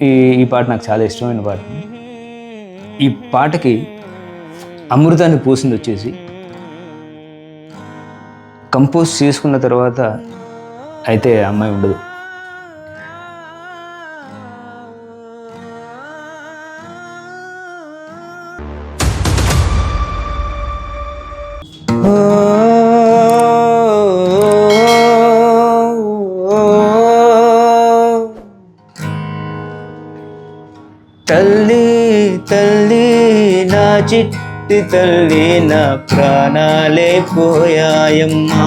ఈ ఈ పాట నాకు చాలా ఇష్టమైన పాట. ఈ పాటకి అమృతాన్ని పోసింది వచ్చేసి కంపోజ్ చేసుకున్న తర్వాత అయితే అమ్మాయి ఉండదు. తల్లి తల్లి నా చిట్టి తల్లి నా ప్రాణాలే పోయాయమ్మా,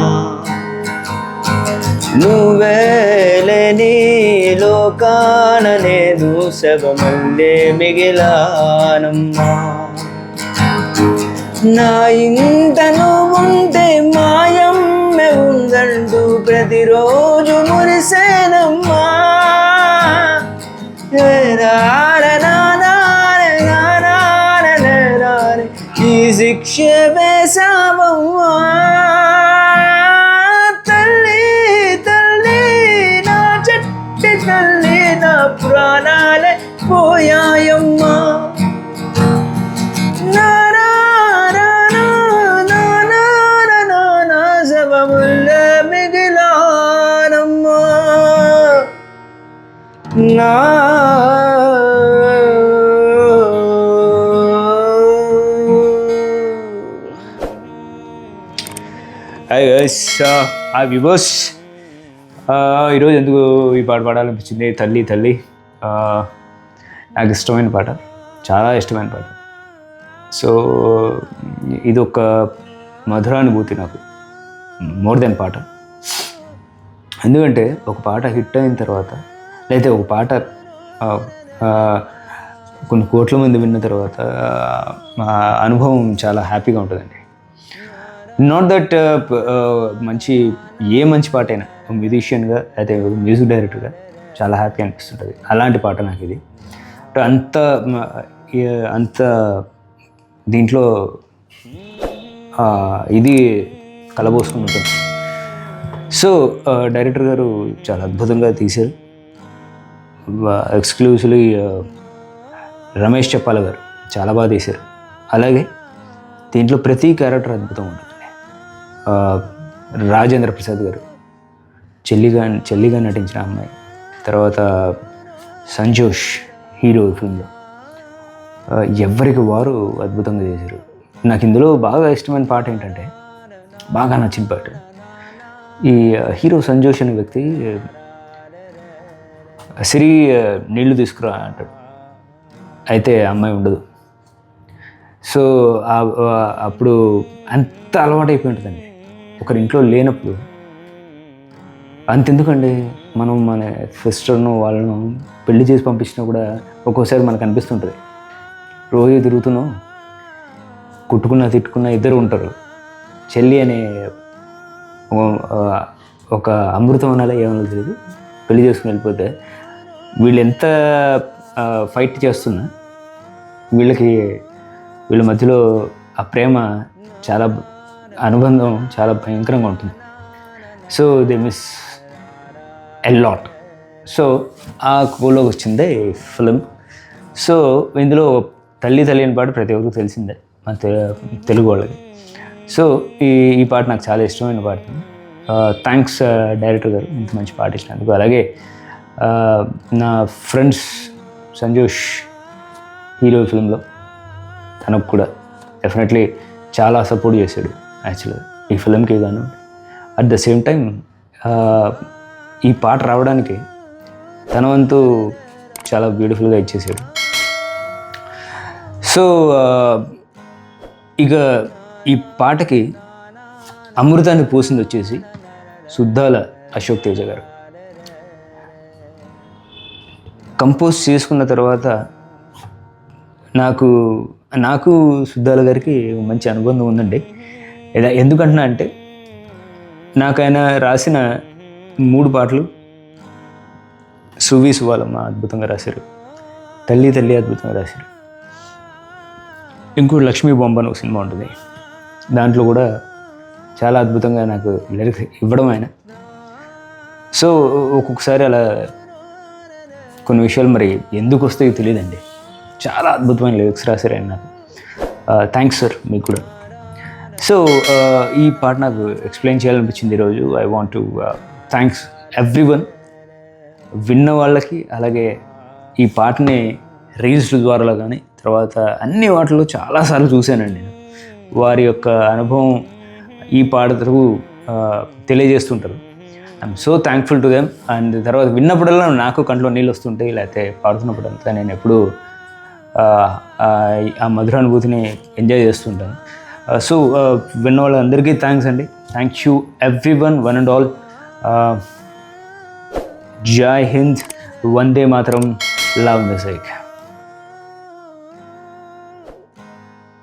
నువ్వేలేని లోకాన నేను శవమల్లే మిగిలానమ్మా. నా ఇంట నువ్వుంటే మాయమ్మె ఉందంటూ ప్రతిరోజు మురిసేనమ్మా. ఈ శిక్ష వేసావమ్మా. తల్లి తల్లి నా చెట్టి తల్లి నా ప్రాణాలే పోయాయమ్మా. శవముల్లే మిగిలానమ్మా. నా వివర్స్, ఈరోజు ఎందుకు ఈ పాట పాడాలనిపించింది? తల్లి తల్లి నాకు ఇష్టమైన పాట, చాలా ఇష్టమైన పాట. సో ఇది ఒక మధురానుభూతి నాకు, మోర్ దెన్ పాట. ఎందుకంటే ఒక పాట హిట్ అయిన తర్వాత, లేకపోతే ఒక పాట కొన్ని కోట్ల మంది విన్న తర్వాత అనుభవం చాలా హ్యాపీగా ఉంటుందండి. నాట్ దట్ మంచి పాట అయినా మ్యూజిషియన్గా అయితే మ్యూజిక్ డైరెక్టర్గా చాలా హ్యాపీ అనిపిస్తుంటుంది. అలాంటి పాట నాకు ఇది. అంత దీంట్లో ఇది కలబోసుకుని ఉంటుంది. సో డైరెక్టర్ గారు చాలా అద్భుతంగా తీశారు. ఎక్స్క్లూజివ్లీ రమేష్ చెప్పాల గారు చాలా బాగా తీశారు. అలాగే దీంట్లో ప్రతి క్యారెక్టర్ అద్భుతంగా ఉంటుంది. రాజేంద్ర ప్రసాద్ గారు చెల్లిగా నటించిన అమ్మాయి, తర్వాత సంజోష్ హీరో ఫిల్మ్లో ఎవరికి వారు అద్భుతంగా చేశారు. నాకు ఇందులో బాగా ఇష్టమైన పాట ఏంటంటే, బాగా నచ్చిన పాట, ఈ హీరో సంజోష్ అనే వ్యక్తి సిరి నీళ్లు తీసుకురా అంటాడు, అయితే అమ్మాయి ఉండదు. సో అప్పుడు అంత అలవాటు అయిపోయి ఉంటుందండి. ఒకరి ఇంట్లో లేనప్పుడు అంతెందుకండి, మనం మన సిస్టర్ను వాళ్ళను పెళ్లి చేసి పంపించినా కూడా ఒక్కోసారి మనకు అనిపిస్తుంటుంది, రోజు తిరుగుతున్నాం, కుట్టుకున్నా తిట్టుకున్నా ఇద్దరు ఉంటారు. చెల్లి అనే ఒక అమృతం అనాలా ఏమన్నా తెలియదు, పెళ్లి చేసుకుని వెళ్ళిపోతే వీళ్ళు ఎంత ఫైట్ చేస్తున్నా వీళ్ళ మధ్యలో ఆ ప్రేమ, చాలా అనుబంధం చాలా భయంకరంగా ఉంటుంది. So they miss a lot. So ఆ కోలోకి వచ్చిందే ఫిలిం. సో ఇందులో తల్లి తల్లి అని పాట ప్రతి ఒక్కరికి తెలిసిందే మన తెలుగు వాళ్ళకి. సో ఈ పాట నాకు చాలా ఇష్టమైన పాట. థ్యాంక్స్ డైరెక్టర్ గారు ఇంత మంచి పాట ఇచ్చినందుకు. అలాగే నా ఫ్రెండ్స్ సంజోష్ హీరో ఫిల్మ్లో తనకు కూడా డెఫినెట్లీ చాలా సపోర్ట్ చేశాడు యాక్చువల్గా ఈ ఫిలింకి గాను. అట్ ద సేమ్ టైం ఈ పాట రావడానికి తన వంతు చాలా బ్యూటిఫుల్గా ఇచ్చేసాడు. సో ఇక ఈ పాటకి అమృతాన్ని పోసింది వచ్చేసి సుద్దాల అశోక్ తేజ గారు. కంపోజ్ చేసుకున్న తర్వాత నాకు సుద్దాల గారికి మంచి అనుబంధం ఉందండి. ఎందుకంటున్నా అంటే, నాకు ఆయన రాసిన 3 పాటలు, సువి సువాలమ్మ అద్భుతంగా రాశారు, తల్లి తల్లి అద్భుతంగా రాశారు, ఇంకోటి లక్ష్మీ బొమ్మ అని ఒక సినిమా ఉంటుంది, దాంట్లో కూడా చాలా అద్భుతంగా నాకు లిరిక్స్ ఇవ్వడం ఆయన. సో ఒక్కొక్కసారి అలా కొన్ని విషయాలు మరి ఎందుకు వస్తాయో తెలియదండి. చాలా అద్భుతమైన లిరిక్స్ రాశారండి నాకు. థ్యాంక్స్ సార్ మీకు కూడా. సో ఈ పాట నాకు ఎక్స్ప్లెయిన్ చేయాలనిపించింది ఈరోజు. I want to thanks everyone, విన్న వాళ్ళకి, అలాగే ఈ పాటని రీల్స్ ద్వారా కానీ తర్వాత అన్ని వాటిలో చాలాసార్లు చూశానండి నేను. వారి యొక్క అనుభవం ఈ పాట త్రూ తెలియజేస్తుంటారు. I'm so thankful to them. And తర్వాత విన్నప్పుడల్లా నాకు కంట్లో నీళ్ళు వస్తుంటాయి, లేకపోతే పాడుతున్నప్పుడంతా నేను ఎప్పుడూ ఆ మధురానుభూతిని ఎంజాయ్ చేస్తుంటాను. సో విన్న వాళ్ళందరికీ థ్యాంక్స్ అండి. Thank you everyone, one and all. జై హింద్, వందే మాతరం, లవ్ మ్యూజిక్.